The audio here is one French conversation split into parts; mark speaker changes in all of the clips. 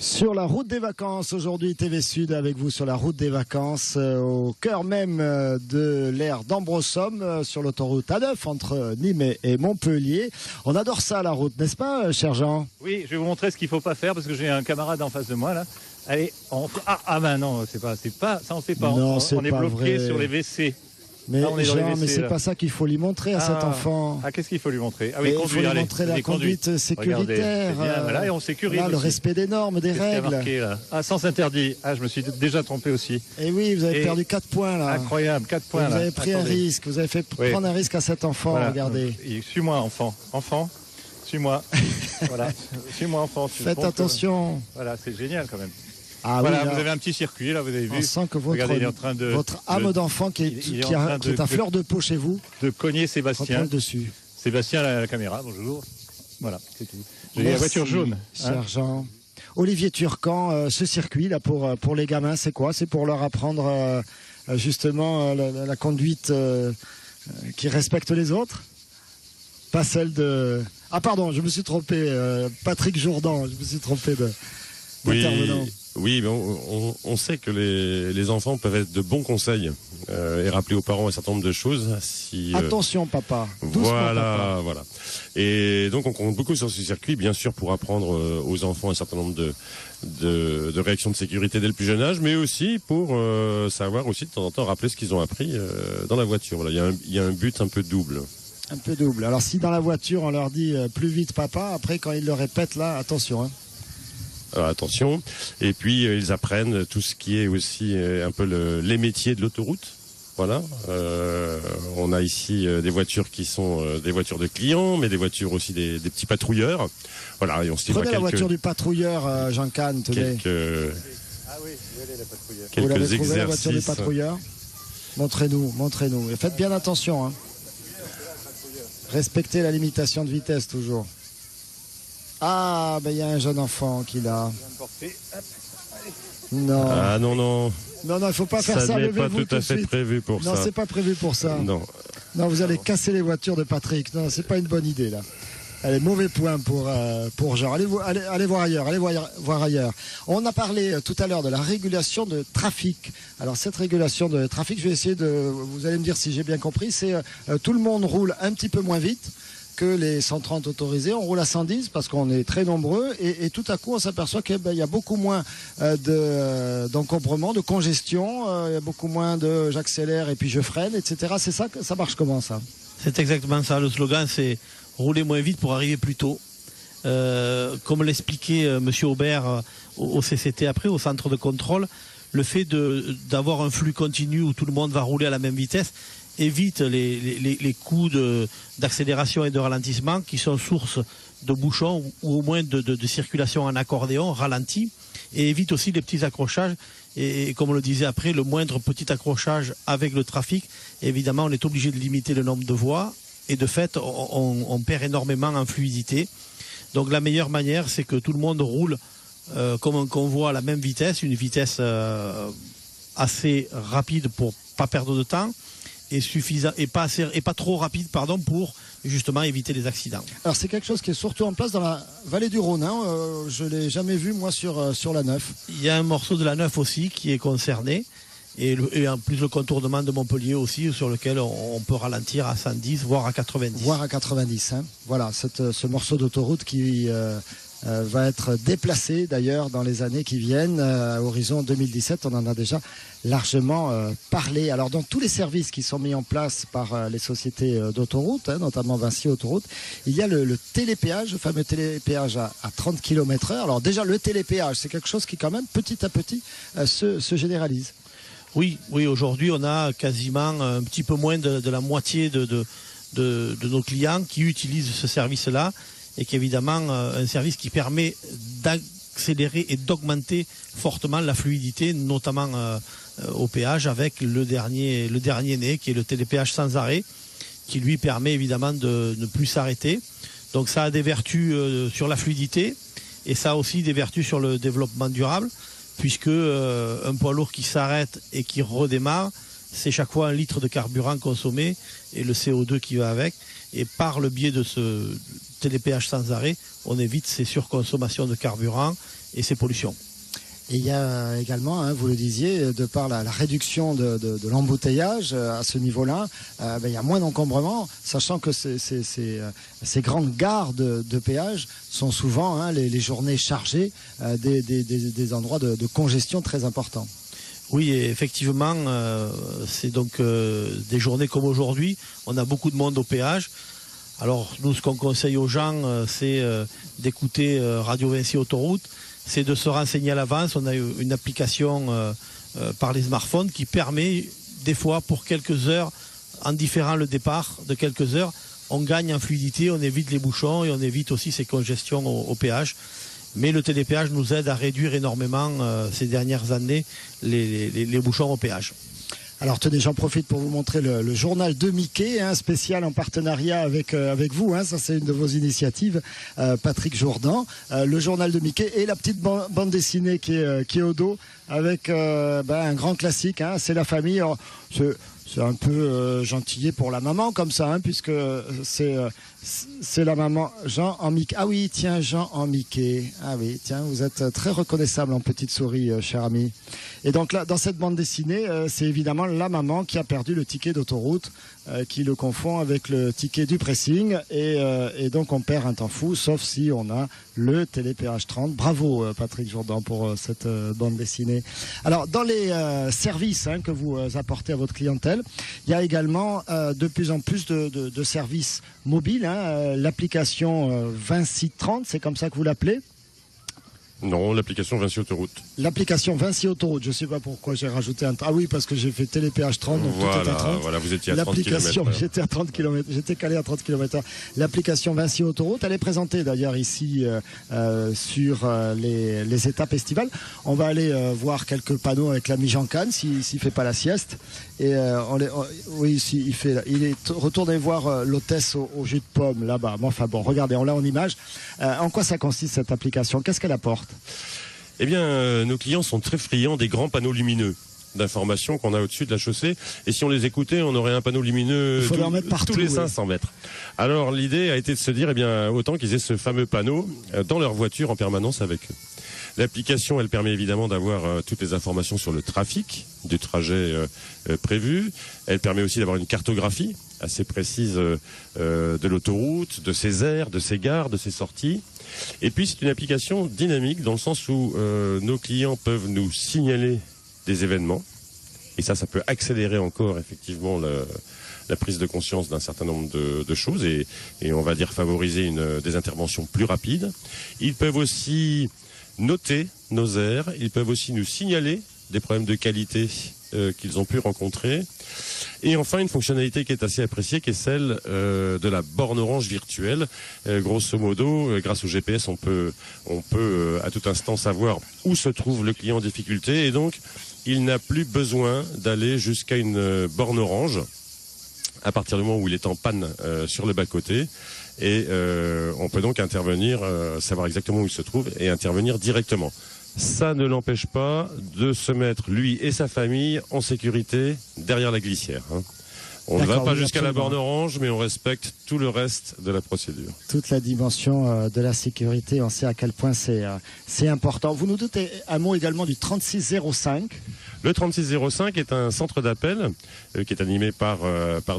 Speaker 1: Sur la route des vacances, aujourd'hui TV Sud avec vous sur la route des vacances, au cœur même de l'aire d'Ambrossum, sur l'autoroute A9 entre Nîmes et Montpellier. On adore ça la route, n'est-ce pas, cher Jean?
Speaker 2: Oui, je vais vous montrer ce qu'il faut pas faire parce que j'ai un camarade en face de moi là. Allez, ben non, c'est pas, ça on sait pas.
Speaker 1: Non,
Speaker 2: on est bloqué
Speaker 1: vrai.
Speaker 2: sur les WC.
Speaker 1: Mais
Speaker 2: là, on est
Speaker 1: Jean,
Speaker 2: dans les WC,
Speaker 1: mais c'est
Speaker 2: là.
Speaker 1: pas ça qu'il faut lui montrer à cet enfant.
Speaker 2: Qu'est-ce qu'il faut lui montrer?
Speaker 1: Oui, il faut lui montrer la conduite sécuritaire.
Speaker 2: Regardez, voilà, et on sécurise
Speaker 1: le respect des normes, des règles.
Speaker 2: Marqué, là. Sens interdit. Je me suis déjà trompé aussi.
Speaker 1: Et oui, vous avez perdu 4 points là.
Speaker 2: Incroyable, 4 points.
Speaker 1: Vous avez pris un risque, vous avez fait prendre un risque à cet enfant,
Speaker 2: voilà.
Speaker 1: regardez.
Speaker 2: Suis-moi, enfant. Suis-moi. Voilà. Suis-moi, enfant.
Speaker 1: Faites attention.
Speaker 2: Voilà, c'est génial quand même.
Speaker 1: Ah
Speaker 2: voilà,
Speaker 1: oui,
Speaker 2: vous avez un petit circuit, là, vous avez vu.
Speaker 1: On sent que
Speaker 2: Regardez, il est en train de,
Speaker 1: votre âme d'enfant qui est à fleur de peau chez vous.
Speaker 2: De cogner Sébastien.
Speaker 1: Dessus.
Speaker 2: Sébastien à la caméra, bonjour. Voilà, c'est tout. J'ai la voiture jaune.
Speaker 1: Cher Jean. Olivier Turcan, ce circuit là pour les gamins, c'est quoi? C'est pour leur apprendre justement la conduite qui respecte les autres? Pas celle de... Ah pardon, je me suis trompé, Patrick Jourdan, je me suis trompé d'intervenant.
Speaker 3: Oui, mais on sait que les enfants peuvent être de bons conseils et rappeler aux parents un certain nombre de choses.
Speaker 1: Attention papa, doucement papa.
Speaker 3: Voilà. Et donc on compte beaucoup sur ce circuit, bien sûr, pour apprendre aux enfants un certain nombre de réactions de sécurité dès le plus jeune âge, mais aussi pour savoir aussi de temps en temps rappeler ce qu'ils ont appris dans la voiture. Voilà, il y a un but un peu double.
Speaker 1: Un peu double. Alors si dans la voiture on leur dit plus vite papa, après quand ils le répètent là, attention. Hein.
Speaker 3: Alors, attention. Et puis ils apprennent tout ce qui est aussi un peu les métiers de l'autoroute. Voilà. On a ici des voitures qui sont des voitures de clients, mais des voitures aussi des petits patrouilleurs. Voilà. Et on se
Speaker 1: Prenez la voiture du patrouilleur, Jean Kahn.
Speaker 3: Quelques
Speaker 1: vous l'avez trouvé,
Speaker 3: exercices.
Speaker 1: La voiture du patrouilleur. Montrez-nous. Et faites bien attention. Hein. Respectez la limitation de vitesse toujours. Ah, ben il y a un jeune enfant qui l'a. Non.
Speaker 3: Ah non,
Speaker 1: il faut pas faire ça.
Speaker 3: Ça n'est pas tout à fait prévu pour ça.
Speaker 1: Non, c'est pas prévu pour ça.
Speaker 3: Non,
Speaker 1: vous allez casser les voitures de Patrick. Non, c'est pas une bonne idée là. Allez, mauvais point pour Jean. Allez voir ailleurs. On a parlé tout à l'heure de la régulation de trafic. Alors cette régulation de trafic, je vais essayer vous allez me dire si j'ai bien compris, c'est tout le monde roule un petit peu moins vite que les 130 autorisés. On roule à 110 parce qu'on est très nombreux et tout à coup on s'aperçoit qu'il y a beaucoup moins d'encombrement, de congestion, il y a beaucoup moins de j'accélère et puis je freine, etc. C'est ça, ça marche comment ça?
Speaker 4: C'est exactement ça. Le slogan, c'est rouler moins vite pour arriver plus tôt. Comme l'expliquait Monsieur Aubert au CCT après, au centre de contrôle, le fait d'avoir un flux continu où tout le monde va rouler à la même vitesse évite les coups d'accélération et de ralentissement qui sont source de bouchons ou au moins de circulation en accordéon ralenti, et évite aussi les petits accrochages. Et comme on le disait après, le moindre petit accrochage avec le trafic, évidemment on est obligé de limiter le nombre de voies et de fait on perd énormément en fluidité. Donc la meilleure manière, c'est que tout le monde roule comme un convoi à la même vitesse, une vitesse assez rapide pour pas perdre de temps, et suffisant et pas trop rapide pour justement éviter les accidents.
Speaker 1: Alors c'est quelque chose qui est surtout en place dans la vallée du Rhône. Je l'ai jamais vu moi sur la 9.
Speaker 4: Il y a un morceau de la 9 aussi qui est concerné. Et en plus le contournement de Montpellier aussi, sur lequel on peut ralentir à 110, voire à 90.
Speaker 1: Voire à 90. Hein. Voilà, ce morceau d'autoroute qui va être déplacé d'ailleurs dans les années qui viennent. À horizon 2017, on en a déjà largement parlé. Alors dans tous les services qui sont mis en place par les sociétés d'autoroute, notamment Vinci Autoroute, il y a le télépéage, le fameux télépéage à 30 km/h. Alors déjà le télépéage, c'est quelque chose qui quand même petit à petit se généralise.
Speaker 4: Oui, aujourd'hui on a quasiment un petit peu moins de la moitié de nos clients qui utilisent ce service-là, et qui est évidemment un service qui permet d'accélérer et d'augmenter fortement la fluidité, notamment au péage, avec le dernier né qui est le télépéage sans arrêt, qui lui permet évidemment de ne plus s'arrêter. Donc ça a des vertus sur la fluidité, et ça a aussi des vertus sur le développement durable, puisque un poids lourd qui s'arrête et qui redémarre, c'est chaque fois 1 litre de carburant consommé et le CO2 qui va avec. Et par le biais de ce télépéage sans arrêt, on évite ces surconsommations de carburant et ses pollutions.
Speaker 1: Et il y a également, hein, vous le disiez, de par la réduction de l'embouteillage à ce niveau-là, il y a moins d'encombrement, sachant que ces grandes gares de péage sont souvent, hein, les journées chargées, des endroits de congestion très importants.
Speaker 4: Oui, et effectivement, c'est donc des journées comme aujourd'hui, on a beaucoup de monde au péage. Alors nous, ce qu'on conseille aux gens, c'est d'écouter Radio Vinci Autoroute, c'est de se renseigner à l'avance. On a une application par les smartphones qui permet, des fois, pour quelques heures, en différant le départ de quelques heures, on gagne en fluidité, on évite les bouchons et on évite aussi ces congestions au péage. Mais le télépéage nous aide à réduire énormément ces dernières années les bouchons au péage.
Speaker 1: Alors tenez, j'en profite pour vous montrer le journal de Mickey, hein, spécial en partenariat avec vous. Hein, ça, c'est une de vos initiatives, Patrick Jourdan. Le journal de Mickey et la petite bande dessinée qui est au dos avec un grand classique. Hein, c'est la famille. Alors, c'est un peu gentillé pour la maman comme ça, hein, puisque c'est la maman Jean en Mickey. Ah oui, tiens, Jean en Mickey. Ah oui, tiens, vous êtes très reconnaissable en petite souris, cher ami. Et donc là, dans cette bande dessinée, c'est évidemment la maman qui a perdu le ticket d'autoroute, qui le confond avec le ticket du pressing, et donc on perd un temps fou, sauf si on a le télépéage 30. Bravo Patrick Jourdan pour cette bande dessinée. Alors dans les services, hein, que vous apportez à votre clientèle, il y a également de plus en plus de services mobiles, hein, l'application Vinci 30, c'est comme ça que vous l'appelez?
Speaker 3: Non, l'application Vinci Autoroute.
Speaker 1: L'application Vinci Autoroute, je ne sais pas pourquoi j'ai rajouté un... Ah oui, parce que j'ai fait télépéage 30, donc
Speaker 3: voilà,
Speaker 1: tout est à 30.
Speaker 3: Voilà, vous étiez à 30 km.
Speaker 1: J'étais à 30 km, j'étais calé à 30 km/h. L'application Vinci Autoroute, elle est présentée d'ailleurs ici sur les étapes estivales. On va aller voir quelques panneaux avec l'ami Jean Cannes, s'il fait pas la sieste. Et oui, il est retourné voir l'hôtesse au jus de pomme là-bas. Bon, enfin bon, regardez, on l'a en image. En quoi ça consiste cette application? Qu'est-ce qu'elle apporte?
Speaker 3: Eh bien, nos clients sont très friands des grands panneaux lumineux d'information qu'on a au-dessus de la chaussée. Et si on les écoutait, on aurait un panneau lumineux tous les 500 mètres. Alors, l'idée a été de se dire, eh bien, autant qu'ils aient ce fameux panneau dans leur voiture en permanence avec eux. L'application, elle permet évidemment d'avoir toutes les informations sur le trafic du trajet prévu. Elle permet aussi d'avoir une cartographie assez précise de l'autoroute, de ses aires, de ses gares, de ses sorties. Et puis, c'est une application dynamique dans le sens où nos clients peuvent nous signaler des événements. Et ça peut accélérer encore effectivement la prise de conscience d'un certain nombre de choses et on va dire favoriser des interventions plus rapides. Ils peuvent aussi noter nos aires, ils peuvent aussi nous signaler des problèmes de qualité qu'ils ont pu rencontrer. Et enfin, une fonctionnalité qui est assez appréciée, qui est celle de la borne orange virtuelle. Grosso modo, grâce au GPS, on peut à tout instant savoir où se trouve le client en difficulté. Et donc, il n'a plus besoin d'aller jusqu'à une borne orange à partir du moment où il est en panne sur le bas-côté. Et on peut donc intervenir, savoir exactement où il se trouve et intervenir directement. Ça ne l'empêche pas de se mettre, lui et sa famille, en sécurité derrière la glissière. Hein. On ne va pas jusqu'à la borne orange, mais on respecte tout le reste de la procédure.
Speaker 1: Toute la dimension de la sécurité, on sait à quel point c'est important. Vous nous dites un mot également du 3605.
Speaker 3: Le 3605 est un centre d'appel qui est animé par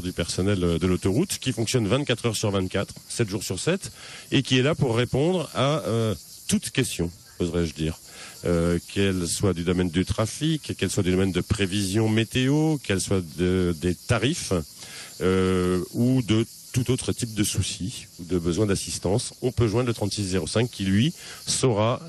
Speaker 3: du personnel de l'autoroute, qui fonctionne 24 heures sur 24, 7 jours sur 7, et qui est là pour répondre à toute question, oserais-je dire. Qu'elle soit du domaine du trafic, qu'elle soit du domaine de prévision météo, qu'elle soit des tarifs ou de tout autre type de soucis ou de besoin d'assistance, on peut joindre le 3605 qui, lui, saura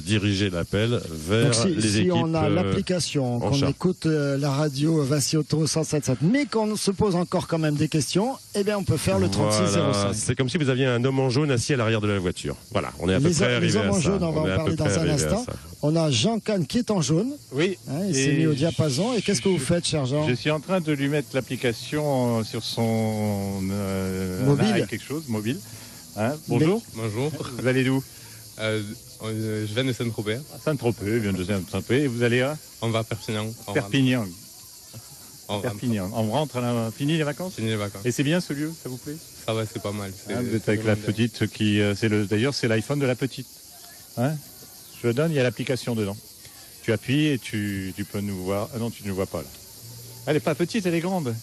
Speaker 3: diriger l'appel vers les équipes. Si
Speaker 1: on a l'application, qu'on écoute la radio Vinci Auto 107.7, mais qu'on se pose encore quand même des questions, eh bien on peut faire le 3605. Voilà,
Speaker 3: c'est comme si vous aviez un homme en jaune assis à l'arrière de la voiture. Voilà, on est à peu près arrivé à ça. Les hommes en jaune, on va en parler dans un instant. On a Jean Cannes qui est en jaune.
Speaker 2: Oui.
Speaker 1: Hein, il s'est mis au diapason. Et qu'est-ce que vous faites, cher Jean?
Speaker 2: Je suis en train de lui mettre l'application sur son
Speaker 1: mobile.
Speaker 2: Quelque chose, mobile. Hein, bonjour.
Speaker 5: Bonjour.
Speaker 2: Vous allez d'où?
Speaker 5: Je viens de Saint-Tropez.
Speaker 2: Saint-Tropez, je viens de Saint-Tropez. Et vous allez à?
Speaker 5: On va à Perpignan.
Speaker 2: Perpignan. On rentre fini les vacances?
Speaker 5: Fini les vacances.
Speaker 2: Et c'est bien ce lieu, ça vous plaît?
Speaker 5: Ça va, c'est pas mal.
Speaker 2: Vous êtes avec la petite qui... D'ailleurs, c'est l'iPhone de la petite. Hein? Je le donne, il y a l'application dedans. Tu appuies et tu peux nous voir. Ah non, tu ne nous vois pas là. Elle n'est pas petite, elle est grande.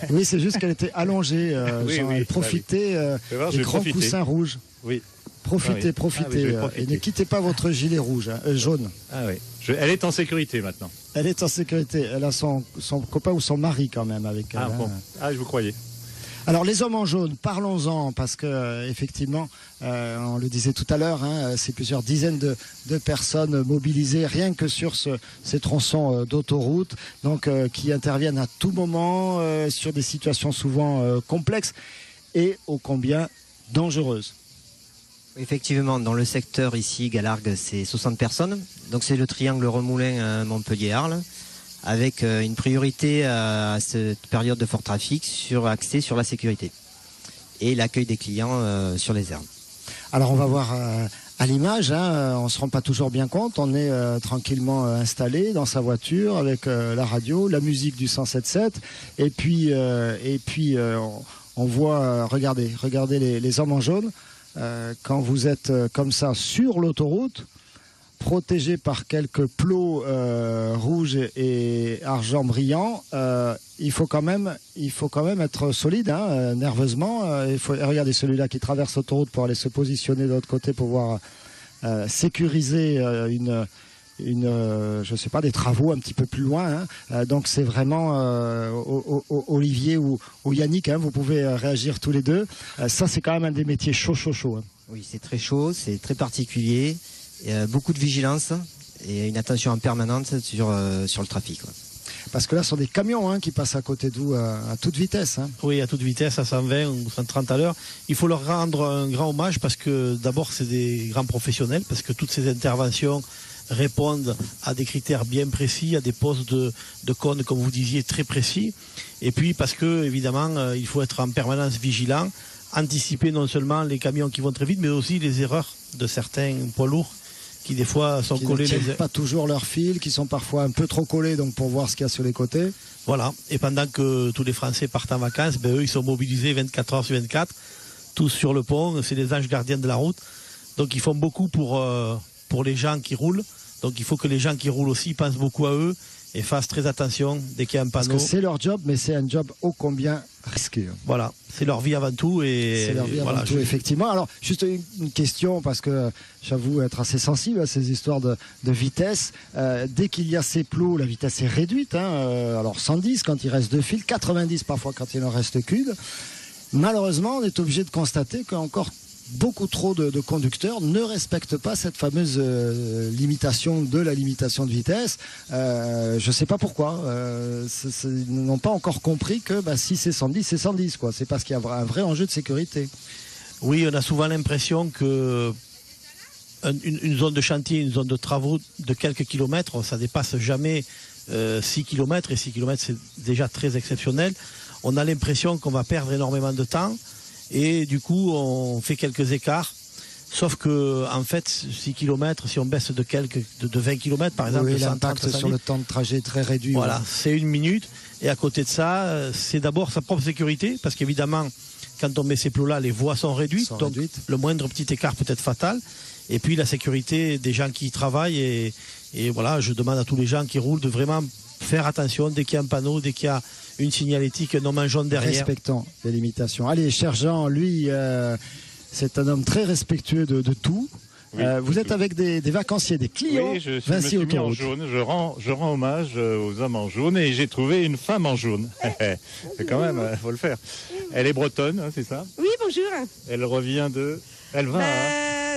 Speaker 1: Oui, c'est juste qu'elle était allongée.
Speaker 2: Oui, oui,
Speaker 1: profitez
Speaker 2: voir, je
Speaker 1: des
Speaker 2: vais
Speaker 1: grands
Speaker 2: profiter.
Speaker 1: coussins rouges.
Speaker 2: Oui.
Speaker 1: Profitez,
Speaker 2: Ah oui.
Speaker 1: profitez.
Speaker 2: Ah oui, je vais profiter.
Speaker 1: Et ne quittez pas votre gilet rouge, jaune.
Speaker 2: Ah oui. Elle est en sécurité maintenant.
Speaker 1: Elle est en sécurité. Elle a son copain ou son mari quand même avec elle.
Speaker 2: Ah bon. Ah, je vous croyais.
Speaker 1: Alors les hommes en jaune, parlons-en parce que effectivement, on le disait tout à l'heure, c'est plusieurs dizaines de personnes mobilisées rien que sur ces tronçons d'autoroute, donc qui interviennent à tout moment sur des situations souvent complexes et ô combien dangereuses.
Speaker 6: Effectivement, dans le secteur ici, Galargues, c'est 60 personnes. Donc c'est le triangle Remoulin Montpellier-Arles, avec une priorité à cette période de fort trafic axée sur la sécurité et l'accueil des clients sur les aires.
Speaker 1: Alors on va voir à l'image, on ne se rend pas toujours bien compte, on est tranquillement installé dans sa voiture avec la radio, la musique du 107.7 et puis on voit, regardez les hommes en jaune. Quand vous êtes comme ça sur l'autoroute, protégé par quelques plots rouges et argent brillant, il faut quand même être solide, nerveusement. Regardez celui-là qui traverse l'autoroute pour aller se positionner de l'autre côté pour pouvoir sécuriser je sais pas, des travaux un petit peu plus loin. Donc c'est vraiment Olivier ou Yannick, vous pouvez réagir tous les deux. Ça c'est quand même un des métiers chaud.
Speaker 6: Oui, c'est très chaud, c'est très particulier. Beaucoup de vigilance et une attention en permanence sur le trafic.
Speaker 1: Parce que là, ce sont des camions qui passent à côté de vous à toute vitesse.
Speaker 4: Oui, à toute vitesse, à 120 ou 130 à l'heure. Il faut leur rendre un grand hommage parce que d'abord, c'est des grands professionnels, parce que toutes ces interventions répondent à des critères bien précis, à des postes de cône, comme vous disiez, très précis. Et puis parce que, évidemment, il faut être en permanence vigilant, anticiper non seulement les camions qui vont très vite, mais aussi les erreurs de certains poids lourds qui des fois sont collés.
Speaker 1: Qui ne tiennent pas toujours leur fil, qui sont parfois un peu trop collés, donc pour voir ce qu'il y a sur les côtés.
Speaker 4: Voilà. Et pendant que tous les Français partent en vacances, eux, ils sont mobilisés 24 heures sur 24, tous sur le pont. C'est les anges gardiens de la route. Donc ils font beaucoup pour les gens qui roulent. Donc il faut que les gens qui roulent aussi pensent beaucoup à eux et fassent très attention dès qu'il y a un panneau.
Speaker 1: Parce que c'est leur job, mais c'est un job ô combien risqué.
Speaker 4: Voilà, c'est leur vie avant tout.
Speaker 1: C'est leur vie avant tout, effectivement. Alors, juste une question, parce que j'avoue être assez sensible à ces histoires de vitesse. Dès qu'il y a ces plots, la vitesse est réduite. Alors 110 quand il reste deux fils, 90 parfois quand il n'en reste qu'une. Malheureusement, on est obligé de constater qu'encore beaucoup trop de conducteurs ne respectent pas cette fameuse limitation de vitesse. Je ne sais pas pourquoi. Ils n'ont pas encore compris que si c'est 110, c'est 110. C'est parce qu'il y a un vrai enjeu de sécurité.
Speaker 4: Oui, on a souvent l'impression que une zone de chantier, une zone de travaux de quelques kilomètres, ça dépasse jamais 6 km. Et 6 km, c'est déjà très exceptionnel. On a l'impression qu'on va perdre énormément de temps. Et du coup, on fait quelques écarts. Sauf que, en fait, 6 km, si on baisse de 20 km, par exemple,
Speaker 1: oui, l'impact sur le temps de trajet est très réduit.
Speaker 4: Voilà, c'est 1 minute. Et à côté de ça, c'est d'abord sa propre sécurité, parce qu'évidemment, quand on met ces plots-là, les voies sont réduites. Donc, le moindre petit écart peut être fatal. Et puis, la sécurité des gens qui y travaillent. Et voilà, je demande à tous les gens qui roulent de vraiment faire attention dès qu'il y a un panneau, dès qu'il y a une signalétique, un homme en jaune derrière.
Speaker 1: Respectant les limitations. Allez, cher Jean, lui, c'est un homme très respectueux de tout. Oui, vous êtes avec des vacanciers, des clients.
Speaker 2: Oui, je me suis mis en jaune. Je rends hommage aux hommes en jaune et j'ai trouvé une femme en jaune. C'est quand même, faut le faire. Elle est bretonne, c'est ça?
Speaker 7: Oui, bonjour.
Speaker 2: Elle revient de... Elle va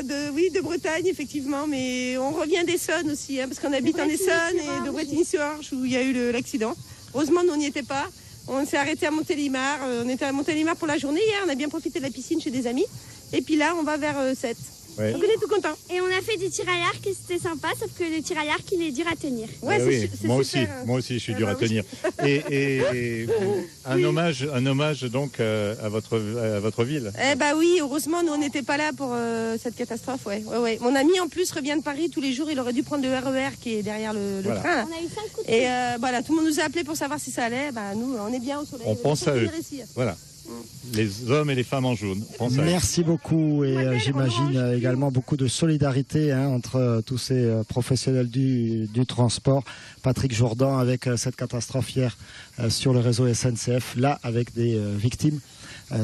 Speaker 7: de Bretagne, effectivement, mais on revient d'Essonne aussi, parce qu'on habite en Essonne et de Bretigny-sur-Orge où il y a eu l'accident. Heureusement, nous, on n'y était pas. On s'est arrêté à Montélimar. On était à Montélimar pour la journée hier. On a bien profité de la piscine chez des amis. Et puis là, on va vers Sète. Ouais. Donc on est tout content.
Speaker 8: Et on a fait du tir à l'arc et c'était sympa, sauf que le tir à l'arc, il est dur à tenir.
Speaker 7: Ouais,
Speaker 2: oui,
Speaker 7: c'est
Speaker 2: moi
Speaker 7: super.
Speaker 2: Moi aussi, je suis dur à tenir. Et un hommage donc à votre ville.
Speaker 7: Eh bah oui, heureusement, nous on n'était pas là pour cette catastrophe. Ouais. Mon ami en plus revient de Paris tous les jours. Il aurait dû prendre le RER qui est derrière le train.
Speaker 8: On a eu 5 coups de
Speaker 7: fil. Et voilà, tout le monde nous a appelé pour savoir si ça allait. Bah nous, on est bien au soleil.
Speaker 2: On pense à eux. Voilà. Les hommes et les femmes en jaune. Pensez à eux.
Speaker 1: Merci beaucoup et j'imagine également beaucoup de solidarité entre tous ces professionnels du transport. Patrick Jourdan avec cette catastrophe hier sur le réseau SNCF, là avec des victimes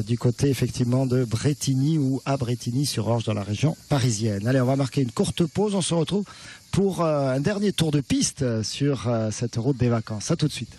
Speaker 1: du côté effectivement de Brétigny ou à Brétigny-sur-Orge dans la région parisienne. Allez, on va marquer une courte pause, on se retrouve pour un dernier tour de piste sur cette route des vacances. À tout de suite.